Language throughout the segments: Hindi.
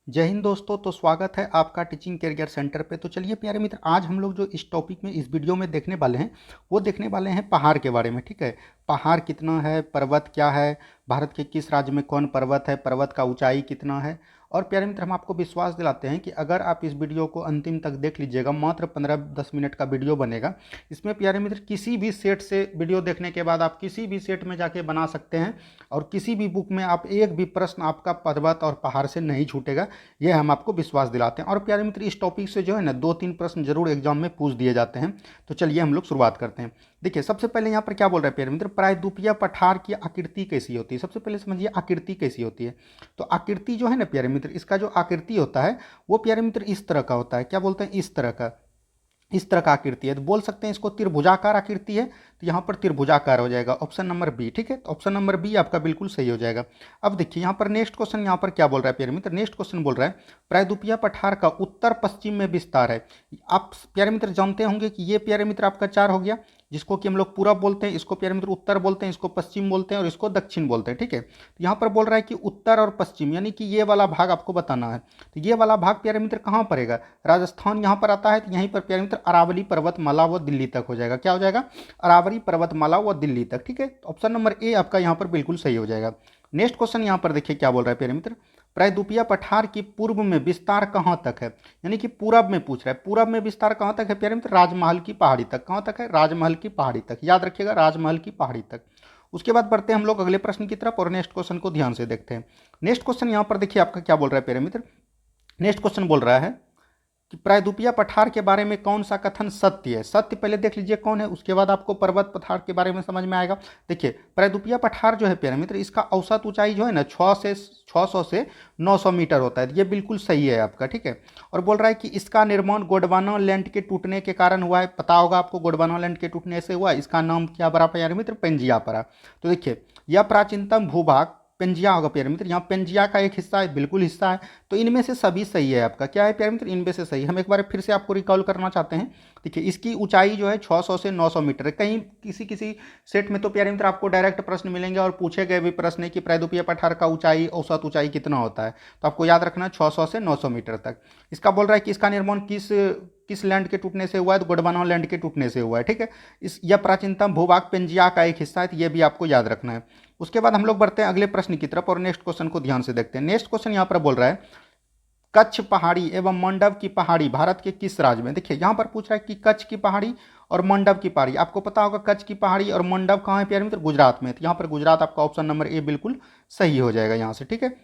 जय हिंद दोस्तों। तो स्वागत है आपका टीचिंग कैरियर सेंटर पे। तो चलिए प्यारे मित्र, आज हम लोग जो इस टॉपिक में इस वीडियो में देखने वाले हैं वो देखने वाले हैं पहाड़ के बारे में। ठीक है, पहाड़ कितना है, पर्वत क्या है, भारत के किस राज्य में कौन पर्वत है, पर्वत का ऊंचाई कितना है। और प्यारे मित्र, हम आपको विश्वास दिलाते हैं कि अगर आप इस वीडियो को अंतिम तक देख लीजिएगा, मात्र 15-10 मिनट का वीडियो बनेगा। इसमें प्यारे मित्र किसी भी सेट से वीडियो देखने के बाद आप किसी भी सेट में जाके बना सकते हैं और किसी भी बुक में आप एक भी प्रश्न आपका पर्वत और पहाड़ से नहीं छूटेगा। ये हम आपको विश्वास दिलाते हैं। और प्यारे मित्र, इस टॉपिक से जो है ना 2-3 प्रश्न जरूर एग्जाम में पूछ दिए जाते हैं। तो चलिए हम लोग शुरुआत करते हैं। देखिए, सबसे पहले यहाँ पर क्या बोल रहा है प्यारे मित्र, प्रायद्वीपीय पठार की आकृति कैसी होती है। सबसे पहले समझिए आकृति कैसी होती है। तो आकृति जो है ना प्यारे मित्र, इसका जो आकृति होता है वो प्यारे मित्र इस तरह का होता है। क्या बोलते हैं, इस तरह का, इस तरह का आकृति है। तो बोल सकते हैं इसको त्रिभुजाकार आकृति है। तो यहाँ पर त्रिभुजाकार हो जाएगा, ऑप्शन नंबर बी। ठीक है, तो ऑप्शन नंबर बी आपका बिल्कुल सही हो जाएगा। अब देखिए यहाँ पर नेक्स्ट क्वेश्चन, यहाँ पर क्या बोल रहा है प्यारे मित्र, नेक्स्ट क्वेश्चन बोल रहा है प्रायद्वीपीय पठार का उत्तर पश्चिम में विस्तार है। आप प्यारे मित्र जानते होंगे कि ये प्यारे मित्र आपका 4 हो गया, जिसको कि हम लोग पूरब बोलते हैं, इसको प्यारे मित्र उत्तर बोलते हैं, इसको पश्चिम बोलते हैं और इसको दक्षिण बोलते हैं। ठीक है, तो यहाँ पर बोल रहा है कि उत्तर और पश्चिम, यानी कि ये वाला भाग आपको बताना है। तो ये वाला भाग प्यारे मित्र कहाँ पड़ेगा, राजस्थान यहाँ पर आता है। तो यहीं पर प्यारे मित्र अरावली पर्वतमाला व दिल्ली तक हो जाएगा। क्या हो जाएगा, अरावली पर्वतमाला व दिल्ली तक। ठीक है, ऑप्शन नंबर ए आपका यहाँ पर बिल्कुल सही हो जाएगा। नेक्स्ट क्वेश्चन यहाँ पर देखिए क्या बोल रहा है प्यारे मित्र, प्रायद्वीपीय पठार की पूर्व में विस्तार कहाँ तक है। यानी कि पूरब में पूछ रहा है, पूरब में विस्तार कहाँ तक है प्यारे मित्र, राजमहल की पहाड़ी तक। कहाँ तक है, राजमहल की पहाड़ी तक। याद रखिएगा, राजमहल की पहाड़ी तक। उसके बाद बढ़ते हैं हम लोग अगले प्रश्न की तरफ और नेक्स्ट क्वेश्चन को ध्यान से देखते हैं। नेक्स्ट क्वेश्चन यहाँ पर देखिए आपका क्या बोल रहा है प्यारे मित्र, नेक्स्ट क्वेश्चन बोल रहा है कि प्रायद्वीपीय पठार के बारे में कौन सा कथन सत्य है। सत्य पहले देख लीजिए कौन है, उसके बाद आपको पर्वत पठार के बारे में समझ में आएगा। देखिए, प्रायद्वीपीय पठार जो है प्यारे मित्र, इसका औसत ऊंचाई जो है ना 600 से 900 मीटर होता है। ये बिल्कुल सही है आपका। ठीक है, और बोल रहा है कि इसका निर्माण गोंडवाना लैंड के टूटने के कारण हुआ है। पता होगा आपको, गोंडवाना लैंड के टूटने से हुआ। इसका नाम क्या पड़ा प्यारे मित्र, पेंजिया पड़ा। तो देखिए, यह प्राचीनतम भूभाग पेंजिया होगा प्यारे मित्र। यहाँ पेंजिया का एक हिस्सा है, बिल्कुल हिस्सा है। तो इनमें से सभी सही है आपका। क्या है प्यारे मित्र, इनमें से सही। हम एक बार फिर से आपको रिकॉल करना चाहते हैं। देखिए, इसकी ऊंचाई जो है 600 से 900 मीटर है। कहीं किसी किसी सेट में तो प्यारे मित्र आपको डायरेक्ट प्रश्न मिलेंगे और पूछे गए भी प्रश्न है कि प्रायद्वीपीय पठार का ऊंचाई, औसत ऊंचाई कितना होता है। तो आपको याद रखना 600 से 900 मीटर तक। इसका बोल रहा है कि इसका निर्माण किस किस लैंड के टूटने से हुआ है, तो गोंडवाना लैंड के टूटने से हुआ है। ठीक है, इस यह प्राचीनतम भूभाग पेंजिया का एक हिस्सा है। तो यह भी आपको याद रखना है। उसके बाद हम लोग बढ़ते हैं अगले प्रश्न की तरफ और नेक्स्ट क्वेश्चन को ध्यान से देखते हैं। नेक्स्ट क्वेश्चन यहाँ पर बोल रहा है कच्छ पहाड़ी एवं मंडव की पहाड़ी भारत के किस राज्य में। देखिए, यहाँ पर पूछ रहा है कि कच्छ की पहाड़ी और मंडव की पहाड़ी। आपको पता होगा कच्छ की पहाड़ी और मंडव कहाँ है प्यारे मित्र, गुजरात में। तो यहाँ पर गुजरात आपका ऑप्शन नंबर ए बिल्कुल सही हो जाएगा यहाँ से। ठीक है,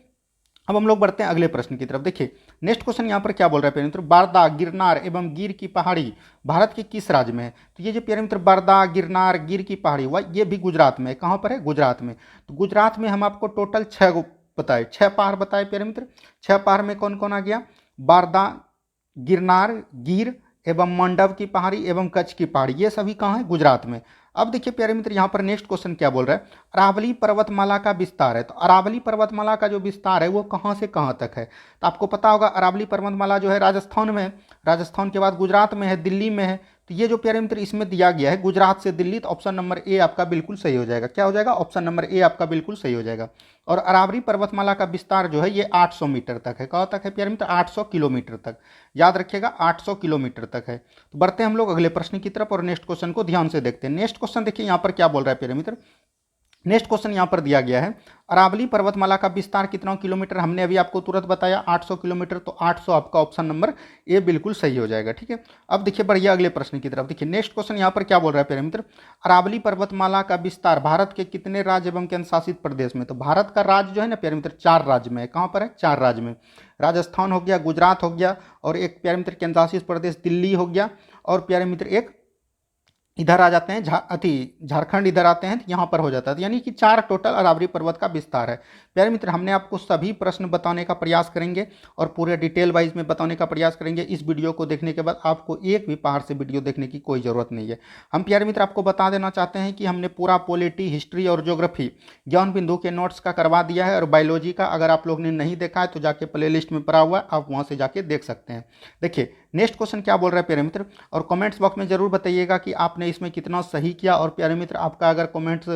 अब हम लोग बढ़ते हैं अगले प्रश्न की तरफ। देखिए, नेक्स्ट क्वेश्चन यहाँ पर क्या बोल रहा है प्यारे मित्र, बारदा, गिरनार एवं गिर की पहाड़ी भारत के किस राज्य में है। तो ये जो प्यारे मित्र बारदा, गिरनार, गिर की पहाड़ी हुआ, ये भी गुजरात में है। कहाँ पर है, गुजरात में। तो गुजरात में हम आपको टोटल 6 बताए, 6 पहाड़ बताए प्यारे मित्र। 6 पहाड़ में कौन कौन आ गया, बारदा, गिरनार, गिर एवं मंडव की पहाड़ी एवं कच्छ की पहाड़ी। ये सभी कहाँ है, गुजरात में। अब देखिए प्यारे मित्र, यहाँ पर नेक्स्ट क्वेश्चन क्या बोल रहा है, अरावली पर्वतमाला का विस्तार है। तो अरावली पर्वतमाला का जो विस्तार है वो कहाँ से कहाँ तक है। तो आपको पता होगा अरावली पर्वतमाला जो है राजस्थान में है, राजस्थान के बाद गुजरात में है, दिल्ली में है। तो ये जो प्यारे मित्र इसमें दिया गया है गुजरात से दिल्ली, तो ऑप्शन नंबर ए आपका बिल्कुल सही हो जाएगा। क्या हो जाएगा, ऑप्शन नंबर ए आपका बिल्कुल सही हो जाएगा। और अरावली पर्वतमाला का विस्तार जो है ये 800 मीटर तक है। कहाँ तक है प्यारे मित्र, 800 किलोमीटर तक। याद रखिएगा 800 किलोमीटर तक है। तो बढ़ते हैं हम लोग अगले प्रश्न की तरफ और नेक्स्ट क्वेश्चन को ध्यान से देखते हैं। नेक्स्ट क्वेश्चन देखिए यहाँ पर क्या बोल रहा है प्यारे मित्र, नेक्स्ट क्वेश्चन यहाँ पर दिया गया है अरावली पर्वतमाला का विस्तार कितना किलोमीटर। हमने अभी आपको तुरंत बताया 800 किलोमीटर। तो 800 आपका ऑप्शन नंबर ए बिल्कुल सही हो जाएगा। ठीक है, अब देखिए बढ़िए अगले प्रश्न की तरफ। देखिए, नेक्स्ट क्वेश्चन यहाँ पर क्या बोल रहा है प्यारे मित्र, अरावली पर्वतमाला का विस्तार भारत के कितने राज्य एवं केंद्र शासित प्रदेश में। तो भारत का राज्य जो है ना प्यारे मित्र 4 राज्य में है। कहाँ पर है, 4 राज्य में। राजस्थान हो गया, गुजरात हो गया, और एक प्यारे मित्र केंद्र शासित प्रदेश दिल्ली हो गया, और प्यारे मित्र एक इधर आ जाते हैं झारखंड इधर आते हैं, तो यहाँ पर हो जाता है। यानी कि 4 टोटल अरावली पर्वत का विस्तार है। प्यारे मित्र, हमने आपको सभी प्रश्न बताने का प्रयास करेंगे और पूरे डिटेल वाइज में बताने का प्रयास करेंगे। इस वीडियो को देखने के बाद आपको एक भी पहाड़ से वीडियो देखने की कोई ज़रूरत नहीं है। हम प्यारे मित्र आपको बता देना चाहते हैं कि हमने पूरा पॉलिटी, हिस्ट्री और ज्योग्राफी ज्ञान बिंदु के नोट्स का करवा दिया है, और बायोलॉजी का अगर आप लोग ने नहीं देखा है तो जाके प्ले लिस्ट में पड़ा हुआ है, आप वहाँ से जाके देख सकते हैं। देखिए, नेक्स्ट क्वेश्चन क्या बोल रहा है प्यारे मित्र, और कमेंट्स बॉक्स में जरूर बताइएगा कि आपने इसमें कितना सही किया। और प्यारे मित्र आपका अगर कमेंट्स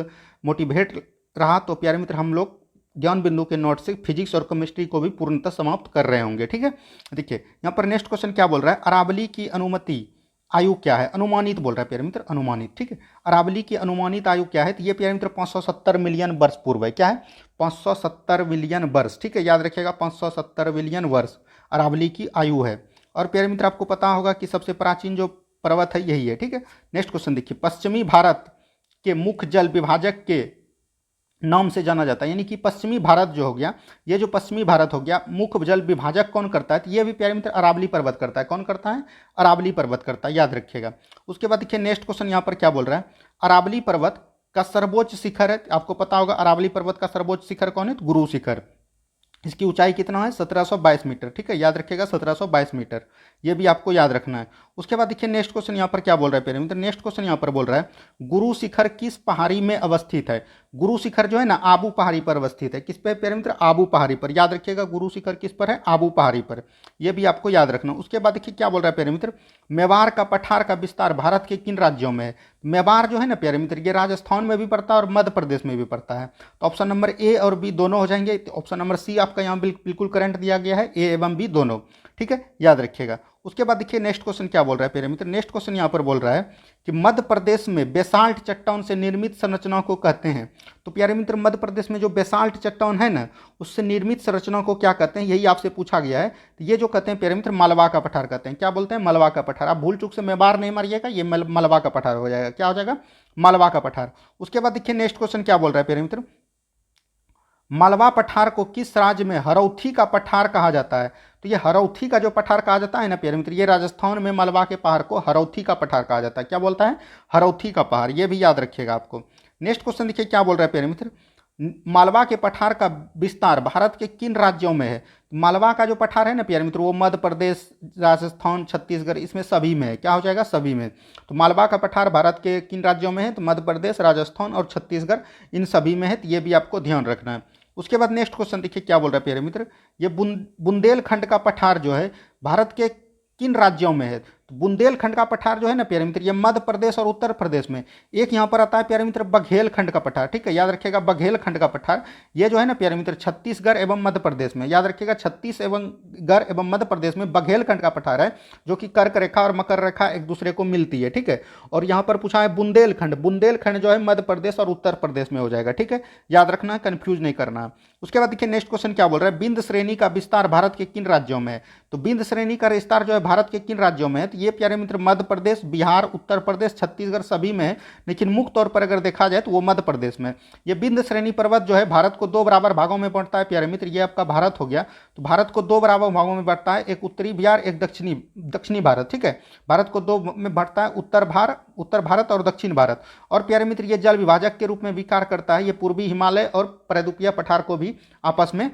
मोटिवेट रहा तो प्यारे मित्र हम लोग ज्ञान बिंदु के नोट से फिजिक्स और केमिस्ट्री को भी पूर्णतः समाप्त कर रहे होंगे। ठीक है, देखिए यहाँ पर नेक्स्ट क्वेश्चन क्या बोल रहा है, अरावली की अनुमति आयु क्या है, अनुमानित बोल रहा है प्यारे मित्र, अनुमानित। ठीक है, अरावली की अनुमानित आयु क्या है, तो ये प्यारे मित्र 570 मिलियन वर्ष पूर्व है। क्या है, 570 मिलियन वर्ष। ठीक है, याद रखिएगा 570 मिलियन वर्ष अरावली की आयु है। और प्यारे मित्र आपको पता होगा कि सबसे प्राचीन जो पर्वत है यही है। ठीक है, नेक्स्ट क्वेश्चन देखिए, पश्चिमी भारत के मुख्य जल विभाजक के नाम से जाना जाता है, यानी कि पश्चिमी भारत जो हो गया, ये जो पश्चिमी भारत हो गया, मुख्य जल विभाजक कौन करता है, तो ये भी प्यारे मित्र अरावली पर्वत करता है। कौन करता है, अरावली पर्वत करता है, याद रखिएगा। उसके बाद देखिए नेक्स्ट क्वेश्चन यहाँ पर क्या बोल रहा है, अरावली पर्वत का सर्वोच्च शिखर है, आपको पता होगा अरावली पर्वत का सर्वोच्च शिखर कौन है, तो गुरु शिखर। इसकी ऊंचाई कितना है, 1722 मीटर। ठीक है, याद रखिएगा 1722 मीटर, ये भी आपको याद रखना है। उसके बाद देखिए नेक्स्ट क्वेश्चन यहाँ पर क्या बोल रहा है प्यारे मित्र, नेक्स्ट क्वेश्चन यहाँ पर बोल रहा है गुरु शिखर किस पहाड़ी में अवस्थित है। गुरु शिखर जो है ना आबू पहाड़ी पर अवस्थित है। किस पे प्यारे मित्र, आबू पहाड़ी पर। याद रखिएगा गुरु शिखर किस पर है, आबू पहाड़ी पर, यह भी आपको याद रखना। उसके बाद देखिए क्या बोल रहा है प्यारे मित्र, मेवाड़ का पठार का विस्तार भारत के किन राज्यों में है। मेवाड़ जो है ना प्यारे मित्र, ये राजस्थान में भी पड़ता है और मध्य प्रदेश में भी पड़ता है। तो ऑप्शन नंबर ए और बी दोनों हो जाएंगे। तो ऑप्शन नंबर सी आपका यहाँ बिल्कुल करंट दिया गया है, ए एवं बी दोनों। ठीक है, याद रखिएगा। उसके बाद देखिए नेक्स्ट क्वेश्चन क्या बोल रहा है प्यारे मित्र, नेक्स्ट क्वेश्चन यहाँ पर बोल रहा है कि मध्य प्रदेश में बेसाल्ट चट्टान से निर्मित संरचना को कहते हैं। तो प्यारे मित्र मध्य प्रदेश में जो बेसाल्ट चट्टान है ना, उससे निर्मित संरचना को क्या कहते हैं, यही आपसे पूछा गया है। तो ये जो कहते हैं प्यारे मित्र मालवा का पठार कहते हैं। क्या बोलते हैं, मालवा का पठार। आप भूल चूक से मेवाड़ नहीं मारिएगा, ये मालवा का पठार हो जाएगा। क्या हो जाएगा, मालवा का पठार। उसके बाद देखिए नेक्स्ट क्वेश्चन क्या बोल रहा है प्यारे मित्र, मालवा पठार को किस राज्य में हरौथी का पठार कहा जाता है। तो ये हरौथी का जो पठार कहा जाता है ना प्यारे मित्र, ये राजस्थान में मालवा के पहाड़ को हरौथी का पठार कहा जाता है। क्या बोलता है, हरौथी का पहाड़, ये भी याद रखिएगा आपको। नेक्स्ट क्वेश्चन देखिए क्या बोल रहा है प्यारे मित्र, मालवा के पठार का विस्तार भारत के किन राज्यों में है। मालवा का जो पठार है ना प्यारे मित्र, वो मध्य प्रदेश, राजस्थान, छत्तीसगढ़, इसमें सभी में है। क्या हो जाएगा, सभी में। तो मालवा का पठार भारत के किन राज्यों में है, तो मध्य प्रदेश, राजस्थान और छत्तीसगढ़, इन सभी में है। तो ये भी आपको ध्यान रखना है। उसके बाद नेक्स्ट क्वेश्चन देखिए क्या बोल रहा है प्यारे मित्र, ये बुंदेलखंड का पठार जो है भारत के किन राज्यों में है। तो बुंदेलखंड का पठार जो है ना प्यारे मित्र, ये मध्य प्रदेश और उत्तर प्रदेश में। एक यहाँ पर आता है प्यारे मित्र बघेलखंड का पठार। ठीक है, याद रखिएगा बघेलखंड का पठार, ये जो है ना प्यारे मित्र छत्तीसगढ़ एवं मध्य प्रदेश में। याद रखिएगा छत्तीसगढ़ एवं मध्य प्रदेश में बघेलखंड का पठार है, जो कि कर्क रेखा और मकर रेखा एक दूसरे को मिलती है। ठीक है, और यहाँ पर पूछा है बुंदेलखंड, बुंदेलखंड जो है मध्य प्रदेश और उत्तर प्रदेश में हो जाएगा। ठीक है, याद रखना है, कंफ्यूज नहीं करना है। उसके बाद देखिए नेक्स्ट क्वेश्चन क्या बोल रहा है, बिंद श्रेणी का विस्तार भारत के किन राज्यों में है। तो बिंद श्रेणी का विस्तार जो है भारत के किन राज्यों में है, तो ये प्यारे मित्र मध्य प्रदेश, बिहार, उत्तर प्रदेश, छत्तीसगढ़ सभी में है, लेकिन मुख्य तौर पर अगर देखा जाए तो वो मध्य प्रदेश में। ये बिंद श्रेणी पर्वत जो है भारत को दो बराबर भागों में बांटता है प्यारे मित्र, ये आपका भारत हो गया। तो भारत को दो बराबर भागों में बांटता है, एक उत्तरी बिहार, एक दक्षिणी भारत। ठीक है, भारत को दो में बांटता है, उत्तर भारत और दक्षिण भारत। और प्यारे मित्र ये जल विभाजक के रूप में भी कार्य करता है, ये पूर्वी हिमालय और प्रायद्वीपीय पठार को भी आपस में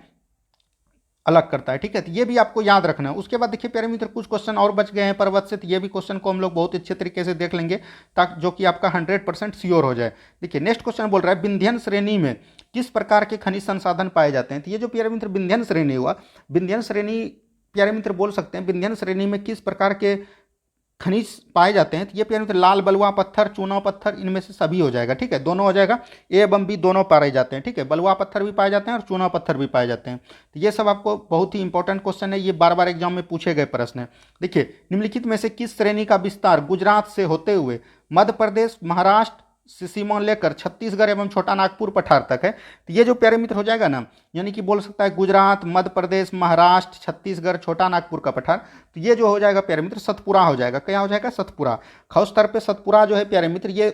अलग करता है। ठीक है, तो ये भी आपको याद रखना है। उसके बाद देखिए प्यारे मित्र कुछ क्वेश्चन और बच गए हैं पर्वत से, तो ये भी क्वेश्चन को हम लोग बहुत अच्छे तरीके से देख लेंगे, ताकि जो कि आपका 100% श्योर हो जाए। देखिए नेक्स्ट क्वेश्चन बोल रहा है विंध्यन श्रेणी में किस प्रकार के खनिज संसाधन पाए जाते हैं। तो ये जो प्यारे मित्र विंध्यन श्रेणी हुआ, विंध्यन श्रेणी प्यारे मित्र बोल सकते हैं विंध्यन श्रेणी में किस प्रकार के खनिज पाए जाते हैं। तो ये प्यारे मित्र लाल बलुआ पत्थर, चूना पत्थर, इनमें से सभी हो जाएगा। ठीक है, दोनों हो जाएगा, ए एवं बी दोनों पाए जाते हैं। ठीक है, बलुआ पत्थर भी पाए जाते हैं और चूना पत्थर भी पाए जाते हैं। तो ये सब आपको बहुत ही इंपॉर्टेंट क्वेश्चन है, ये बार बार एग्जाम में पूछे गए प्रश्न है। देखिए निम्नलिखित में से किस श्रेणी का विस्तार गुजरात से होते हुए मध्य प्रदेश, महाराष्ट्र से सीमा लेकर छत्तीसगढ़ एवं छोटा नागपुर पठार तक है। तो ये जो प्यारे मित्र हो जाएगा ना, यानी कि बोल सकता है गुजरात, मध्य प्रदेश, महाराष्ट्र, छत्तीसगढ़, छोटा नागपुर का पठार, तो ये जो हो जाएगा प्यारे मित्र सतपुरा हो जाएगा। क्या हो जाएगा, सतपुरा। खास स्तर पे सतपुरा जो है प्यारे मित्र ये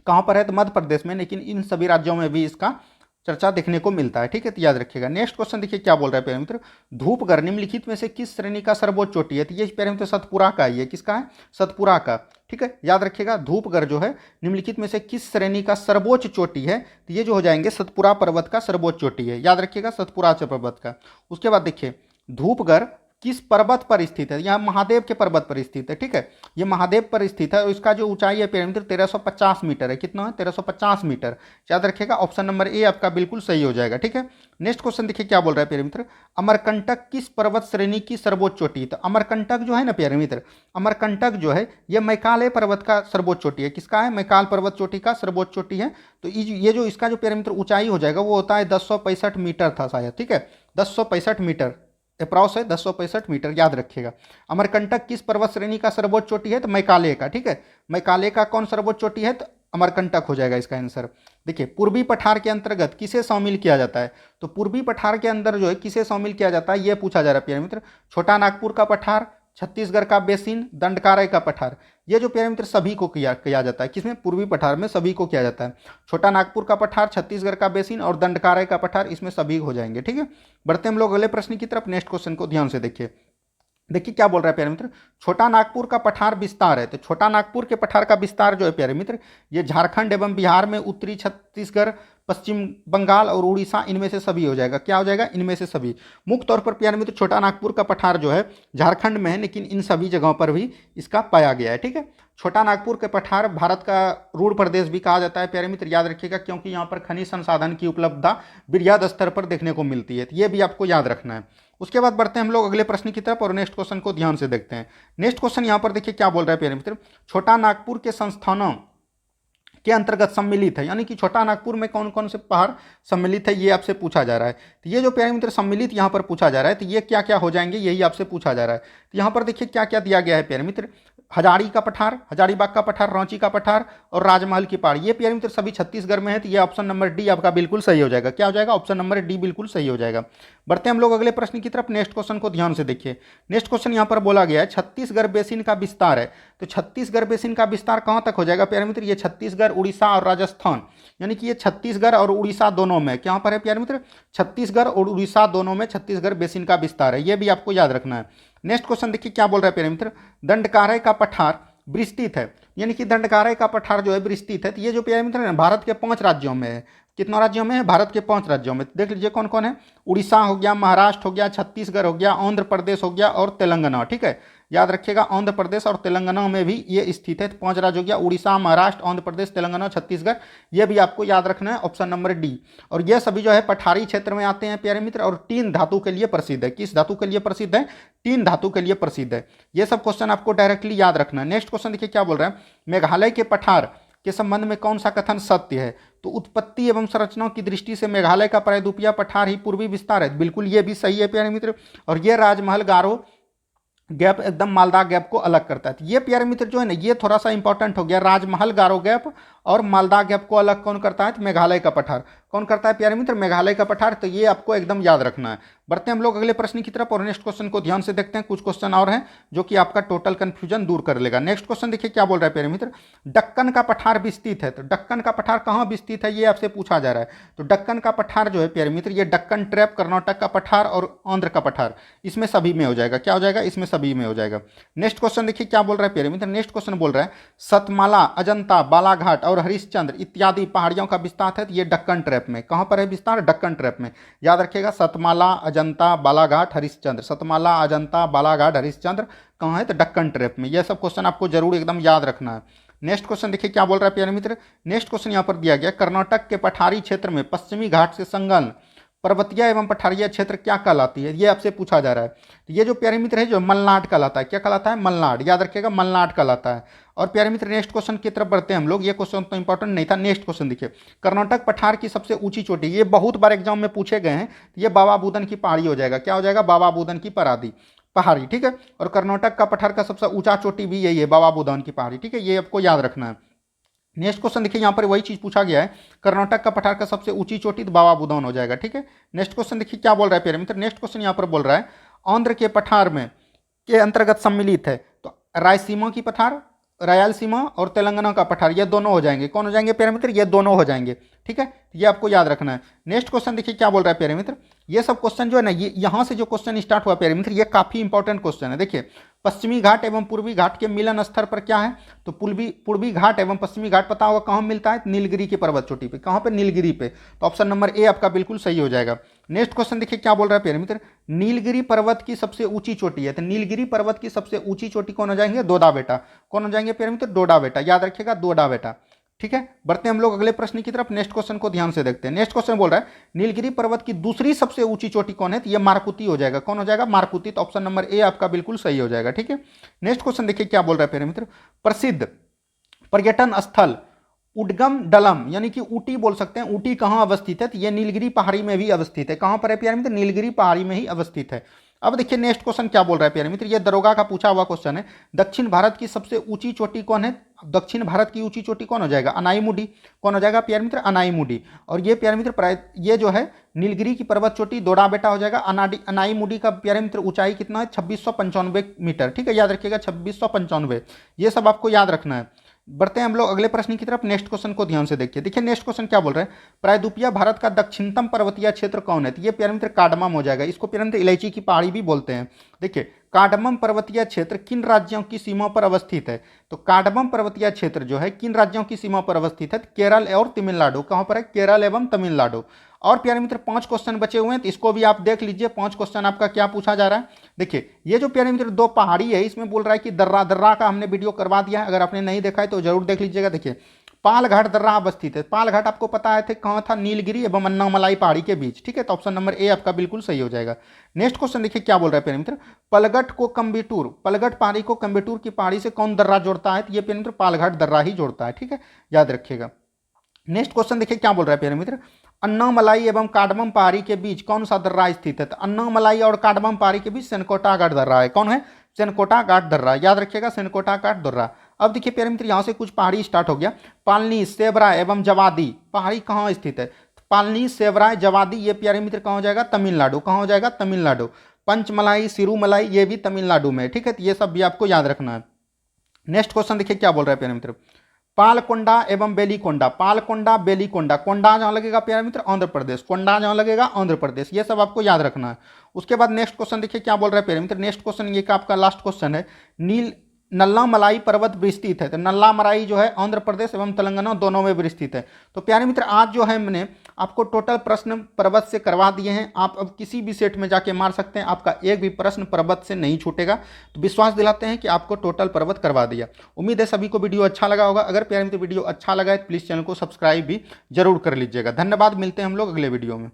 कहाँ पर है, तो मध्य प्रदेश में, लेकिन इन सभी राज्यों में भी इसका चर्चा देखने को मिलता है। ठीक है, तो याद रखिएगा। नेक्स्ट क्वेश्चन देखिए क्या बोल रहा है प्यारे मित्र, धूपगढ़ निम्नलिखित में से किस श्रेणी का सर्वोच्च चोटी है। तो ये प्यारे मित्र सतपुरा का, ये किसका है, सतपुरा का। ठीक है, याद रखिएगा धूपगढ़ जो है निम्नलिखित में से किस श्रेणी का सर्वोच्च चोटी है। तो ये जो हो जाएंगे सतपुरा पर्वत का सर्वोच्च चोटी है। याद रखिएगा सतपुरा पर्वत का। उसके बाद देखिए धूपगढ़ किस पर्वत पर स्थित है? यह महादेव के पर्वत पर स्थित है, ठीक है, ये महादेव पर स्थित है और इसका जो ऊंचाई है प्यारे मित्र 1350 मीटर है। कितना है? 1350 मीटर। याद रखिएगा, ऑप्शन नंबर ए आपका बिल्कुल सही हो जाएगा, ठीक है। नेक्स्ट क्वेश्चन देखिए क्या बोल रहा है प्यारे मित्र, अमरकंटक किस पर्वत श्रेणी की सर्वोच्च चोटी है? तो अमरकंटक जो है ना प्यारे मित्र, अमरकंटक जो है ये मैकाले पर्वत का सर्वोच्च चोटी है। किसका है? मैकाल पर्वत चोटी का सर्वोच्च चोटी है। तो ये जो इसका जो प्यारे मित्र ऊंचाई हो जाएगा वो होता है 1065 मीटर था शायद, ठीक है, 1065 मीटर अप्रॉक्स है, 1065 मीटर, याद रखिएगा। अमरकंटक किस पर्वत श्रेणी का सर्वोच्च चोटी है? तो मैकाले का, ठीक है, मैकाले का कौन सर्वोच्च चोटी है? तो अमरकंटक हो जाएगा इसका आंसर। देखिए, पूर्वी पठार के अंतर्गत किसे शामिल किया जाता है? तो पूर्वी पठार के अंदर जो है किसे शामिल किया जाता है ये पूछा जा रहा है प्यारे मित्र। छोटा नागपुर का पठार, छत्तीसगढ़ का बेसिन, दंडकारय का पठार, ये जो प्यारे मित्र सभी को किया जाता है। किसमें? पूर्वी पठार में सभी को किया जाता है। छोटा नागपुर का पठार, छत्तीसगढ़ का बेसिन और दंडकारय का पठार, इसमें सभी हो जाएंगे, ठीक है। बढ़ते हम लोग अगले प्रश्न की तरफ। नेक्स्ट क्वेश्चन को ध्यान से देखिए। देखिए क्या बोल रहा है प्यारे मित्र, छोटा नागपुर का पठार विस्तार है। तो छोटा नागपुर के पठार का विस्तार जो है प्यारे मित्र, ये झारखंड एवं बिहार में, उत्तरी छत्तीसगढ़, पश्चिम बंगाल और उड़ीसा, इनमें से सभी हो जाएगा। क्या हो जाएगा? इनमें से सभी। मुख्य तौर पर प्यारे मित्र छोटा नागपुर का पठार जो है झारखंड में है, लेकिन इन सभी जगहों पर भी इसका पाया गया है, ठीक है। छोटा नागपुर के पठार भारत का रूढ़ प्रदेश भी कहा जाता है प्यारे मित्र, याद रखिएगा, क्योंकि यहाँ पर खनिज संसाधन की उपलब्धता बृहद स्तर पर देखने को मिलती है। तो ये भी आपको याद रखना है। उसके बाद बढ़ते हैं हम लोग अगले प्रश्न की तरफ और नेक्स्ट क्वेश्चन को ध्यान से देखते हैं। नेक्स्ट क्वेश्चन यहाँ पर देखिए क्या बोल रहा है प्यारे मित्र, छोटा नागपुर के संस्थानों के अंतर्गत सम्मिलित है, यानी कि छोटा नागपुर में कौन कौन से पहाड़ सम्मिलित है ये आपसे पूछा जा रहा है। तो ये जो प्यारे मित्र सम्मिलित यहाँ पर पूछा जा रहा है, तो ये क्या क्या हो जाएंगे यही आपसे पूछा जा रहा है। तो यहाँ पर देखिए क्या क्या दिया गया है प्यारे मित्र, हजारी का पठार, हजारीबाग का पठार, रांची का पठार और राजमहल की पहाड़ी, ये प्यारे मित्र सभी छत्तीसगढ़ में है। तो ये ऑप्शन नंबर डी आपका बिल्कुल सही हो जाएगा। क्या हो जाएगा? ऑप्शन नंबर डी बिल्कुल सही हो जाएगा। बढ़ते हम लोग अगले प्रश्न की तरफ। नेक्स्ट क्वेश्चन को ध्यान से देखिए। नेक्स्ट क्वेश्चन यहाँ पर बोला गया है छत्तीसगढ़ बेसिन का विस्तार है। तो छत्तीसगढ़ बेसिन का विस्तार कहाँ तक हो जाएगा प्यारे मित्र? ये छत्तीसगढ़, उड़ीसा और राजस्थान, यानी कि ये छत्तीसगढ़ और उड़ीसा दोनों में, कहाँ पर है प्यारे मित्र? छत्तीसगढ़ और उड़ीसा दोनों में छत्तीसगढ़ बेसिन का विस्तार है, ये भी आपको याद रखना है। नेक्स्ट क्वेश्चन देखिए क्या बोल रहा है प्यारे मित्र, दंडकारय का पठार विस्तृत है, यानी कि दंडकारय का पठार जो है विस्तृत है। तो ये जो प्यारे मित्र है भारत के 5 राज्यों में है। कितना राज्यों में है? भारत के 5 राज्यों में। देख लीजिए कौन कौन है, उड़ीसा हो गया, महाराष्ट्र हो गया, छत्तीसगढ़ हो गया, आंध्र प्रदेश हो गया और तेलंगाना, ठीक है। याद रखिएगा आंध्र प्रदेश और तेलंगाना में भी ये स्थित है। 5 राज्य हो गया, उड़ीसा, महाराष्ट्र, आंध्र प्रदेश, तेलंगाना, छत्तीसगढ़, ये भी आपको याद रखना है, ऑप्शन नंबर डी। और ये सभी जो है पठारी क्षेत्र में आते हैं प्यारे मित्र और 3 धातु के लिए प्रसिद्ध है। किस धातु के लिए प्रसिद्ध है? 3 धातु के लिए प्रसिद्ध है। ये सब क्वेश्चन आपको डायरेक्टली याद रखना है। नेक्स्ट क्वेश्चन देखिए क्या बोल रहा है, मेघालय के पठार के संबंध में कौन सा कथन सत्य है? तो उत्पत्ति एवं संरचनाओं की दृष्टि से मेघालय का प्रायद्वीपीय पठार ही पूर्वी विस्तार है, बिल्कुल ये भी सही है प्यारे मित्र। और ये राजमहल गारो गैप एकदम मालदा गैप को अलग करता है। तो ये प्यारे मित्र जो है ना ये थोड़ा सा इंपॉर्टेंट हो गया, राजमहल गारो गैप और मालदा गैप को अलग कौन करता है? तो मेघालय का पठार। कौन करता है प्यारे मित्र? मेघालय का पठार। तो ये आपको एकदम याद रखना है। बढ़ते हैं हम लोग अगले प्रश्न की तरफ और नेक्स्ट क्वेश्चन को ध्यान से देखते हैं। कुछ क्वेश्चन और हैं जो कि आपका टोटल कंफ्यूजन दूर कर लेगा। नेक्स्ट क्वेश्चन देखिए क्या बोल रहा है प्यारे मित्र, दक्कन का पठार विस्तृत है। तो दक्कन का पठार कहाँ विस्तृत है ये आपसे पूछा जा रहा है। तो दक्कन का पठार जो है प्यारे मित्र ये दक्कन ट्रैप, कर्नाटक का पठार और आंध्र का पठार, इसमें सभी में हो जाएगा। क्या हो जाएगा? इसमें सभी में हो जाएगा। नेक्स्ट क्वेश्चन देखिए क्या बोल रहा है प्यारे मित्र, नेक्स्ट क्वेश्चन बोल रहा है सतमाला, अजंता, बालाघाट और हरिश्चंद्र इत्यादि पहाड़ियों का विस्तार है। तो ये दक्कन ट्रैप में। कहाँ पर है विस्तार? दक्कन ट्रैप में। याद रखिएगा सतमाला, अजंता, बालाघाट, हरिश्चंद्र। सतमाला, अजंता, बालाघाट, हरिश्चंद्र कहाँ है? तो दक्कन ट्रैप में। यह सब क्वेश्चन आपको जरूर एकदम याद रखना है। नेक्स्ट क्वेश्चन देखिए क्या बोल रहा है प्यारे मित्र, नेक्स्ट क्वेश्चन यहाँ पर दिया गया, कर्नाटक के पठारी क्षेत्र में पश्चिमी घाट से संलग्न पर्वतीय एवं पठारीय क्षेत्र क्या कहलाती है? ये आपसे पूछा जा रहा है। तो ये जो प्यारे मित्र है जो मलनाड कहलाता है। क्या कहलाता है? मलनाड। याद रखिएगा मलनाड कहलाता है। और प्यारे मित्र नेक्स्ट क्वेश्चन की तरफ बढ़ते हैं हम लोग। ये क्वेश्चन तो इंपॉर्टेंट नहीं था। नेक्स्ट क्वेश्चन देखिए, कर्नाटक पठार की सबसे ऊंची चोटी, ये बहुत बार एग्जाम में पूछे गए हैं। ये बाबा बुदन की पहाड़ी हो जाएगा। क्या हो जाएगा? बाबा बुदन की पहाड़ी, ठीक है। और कर्नाटक का पठार का सबसे ऊंचा चोटी भी यही है, बाबा बुदन की पहाड़ी, ठीक है। ये आपको याद रखना है। नेक्स्ट क्वेश्चन देखिए यहाँ पर वही चीज पूछा गया है, कर्नाटक का पठार का सबसे ऊंची चोटी तो बाबा बुदान हो जाएगा, ठीक है। नेक्स्ट क्वेश्चन देखिए क्या बोल रहा है प्यारे मित्र, नेक्स्ट क्वेश्चन यहाँ पर बोल रहा है आंध्र के पठार में के अंतर्गत सम्मिलित है। तो रायसीमा की पठार, रायलसीमा और तेलंगाना का पठार, ये दोनों हो जाएंगे। कौन हो जाएंगे प्यारे मित्र? ये दोनों हो जाएंगे, ठीक है। ये आपको याद रखना है। नेक्स्ट क्वेश्चन देखिए क्या बोल रहा है प्यारे मित्र, ये सब क्वेश्चन जो है ना, ये यहाँ से जो क्वेश्चन स्टार्ट हुआ प्यारे मित्र, ये काफी इंपॉर्टेंट क्वेश्चन है। देखिए पश्चिमी घाट एवं पूर्वी घाट के मिलन स्तर पर क्या है? तो पूर्वी घाट एवं पश्चिमी घाट पता होगा कहाँ मिलता है? नीलगिरी की पर्वत चोटी पे। कहाँ पे? नीलगिरी पे। तो ऑप्शन नंबर ए आपका बिल्कुल सही हो जाएगा। नेक्स्ट क्वेश्चन देखिए क्या बोल रहा है प्यारे मित्र, नीलगिरी पर्वत की सबसे ऊंची चोटी है, तो नीलगिरी पर्वत की सबसे ऊंची चोटी कौन हो जाएंगे, डोडा बेटा। कौन हो जाएंगे प्यारे मित्र, डोडा बेटा, याद रखिएगा डोडा बेटा। ठीक है, बढ़ते हैं हम लोग अगले प्रश्न की तरफ। नेक्स्ट क्वेश्चन को ध्यान से देखते हैं। नेक्स्ट क्वेश्चन बोल रहा है नीलगिरी पर्वत की दूसरी सबसे ऊंची चोटी कौन है, तो ये मारकुती हो जाएगा। कौन हो जाएगा, मारकुती। तो ऑप्शन नंबर ए आपका बिल्कुल सही हो जाएगा। ठीक है, नेक्स्ट क्वेश्चन देखिए क्या बोल रहा है प्यारे मित्र, प्रसिद्ध पर्यटन स्थल उडगम डलम यानी कि ऊटी बोल सकते हैं, ऊटी कहाँ अवस्थित है, तो ये नीलगिरी पहाड़ी में भी अवस्थित है। कहाँ पर है प्यारे मित्र, नीलगिरी पहाड़ी में ही अवस्थित है। अब देखिए नेक्स्ट क्वेश्चन क्या बोल रहा है प्यारे मित्र, ये दरोगा का पूछा हुआ क्वेश्चन है। दक्षिण भारत की सबसे ऊंची चोटी कौन है, दक्षिण भारत की ऊंची चोटी कौन हो जाएगा, अनाईमुडी। कौन हो जाएगा प्यारे मित्र, अनाईमुडी। और ये प्यारे मित्र ये जो है नीलगिरी की पर्वत चोटी डोडा बेटा हो जाएगा। अनाईमुडी का प्यारे मित्र ऊंचाई कितना है, 2695 मीटर। ठीक है, याद रखिएगा 2695, ये सब आपको याद रखना है। बढ़ते हैं हम लोग अगले प्रश्न की तरफ। नेक्स्ट क्वेश्चन को ध्यान से देखिए। देखिए नेक्स्ट क्वेश्चन क्या बोल रहे हैं, प्रायद्वीपीय भारत का दक्षिणतम पर्वतीय क्षेत्र कौन है, तो ये प्यारे मित्र कार्डमम हो जाएगा। इसको प्यारे मित्र इलायची की पहाड़ी भी बोलते हैं। देखिए कार्डमम पर्वतीय क्षेत्र किन राज्यों की सीमा पर अवस्थित है, तो कार्डमम पर्वतीय क्षेत्र जो है किन राज्यों की सीमा पर अवस्थित है, केरल और तमिलनाडु। कहां पर है, केरल एवं तमिलनाडु। और प्यारे मित्र 5 क्वेश्चन बचे हुए हैं, तो इसको भी आप देख लीजिए। 5 क्वेश्चन आपका क्या पूछा जा रहा है। देखिए ये जो प्यारे मित्र 2 पहाड़ी है, इसमें बोल रहा है कि दर्रा, दर्रा का हमने वीडियो करवा दिया है, अगर आपने नहीं देखा है तो जरूर देख लीजिएगा। देखिए पालघाट दर्रा अवस्थित है। पालघाट आपको पता है थे कहाँ था, नीलगिरी एवं अन्नामलाई पहाड़ी के बीच। ठीक है, तो ऑप्शन नंबर ए आपका बिल्कुल सही हो जाएगा। नेक्स्ट क्वेश्चन देखिए क्या बोल रहा है प्यारे मित्र, पलगट को कम्बिटूर, पलगट पहाड़ी को कम्बिटूर की पहाड़ी से कौन दर्रा जोड़ता है, तो ये प्यारे मित्र पालघाट दर्रा ही जोड़ता है। ठीक है, याद रखिएगा। नेक्स्ट क्वेश्चन देखिए क्या बोल रहा है प्यारे मित्र, अन्नामलाई एवं कार्डमम पहाड़ी के बीच कौन सा दर्रा स्थित है, तो अन्नामलाई और कार्डमम पहाड़ी के बीच सेनकोटा घाट दर्रा है। कौन है, सेनकोटा घाट दर्रा, याद रखिएगा सेनकोटा घाट दर्रा। अब देखिए प्यारे मित्र यहाँ से कुछ पहाड़ी स्टार्ट हो गया। पालनी, सेवरा एवं जवादी पहाड़ी कहाँ स्थित है, पालनी, सेवरा, जवादी, ये प्यारे मित्र कहाँ हो जाएगा, तमिलनाडु। कहाँ हो जाएगा, तमिलनाडु। पंचमलाई, सिरुमलाई, ये भी तमिलनाडु में। ठीक है, तो ये सब भी आपको याद रखना है। नेक्स्ट क्वेश्चन देखिए क्या बोल रहा है प्यारे मित्र, पालकोंडा एवं बेलीकोंडा, पालकोंडा बेलीकोंडा, कोंडा जहां लगेगा प्यारे मित्र आंध्र प्रदेश, कोंडा जहां लगेगा आंध्र प्रदेश, ये सब आपको याद रखना है। उसके बाद नेक्स्ट क्वेश्चन देखिए क्या बोल रहा है प्यारे मित्र, नेक्स्ट क्वेश्चन ये का आपका लास्ट क्वेश्चन है, नील नल्ला मलाई पर्वत विस्तृत है, तो नल्ला मलाई जो है आंध्र प्रदेश एवं तेलंगाना दोनों में विस्तृत है। तो प्यारे मित्र आज जो है मैंने आपको टोटल प्रश्न पर्वत से करवा दिए हैं। आप अब किसी भी सेट में जाके मार सकते हैं, आपका एक भी प्रश्न पर्वत से नहीं छूटेगा। तो विश्वास दिलाते हैं कि आपको टोटल पर्वत करवा दिया। उम्मीद है सभी को वीडियो अच्छा लगा होगा। अगर प्यारे मित्र वीडियो अच्छा लगा है तो प्लीज़ चैनल को सब्सक्राइब भी जरूर कर लीजिएगा। धन्यवाद, मिलते हैं हम लोग अगले वीडियो में।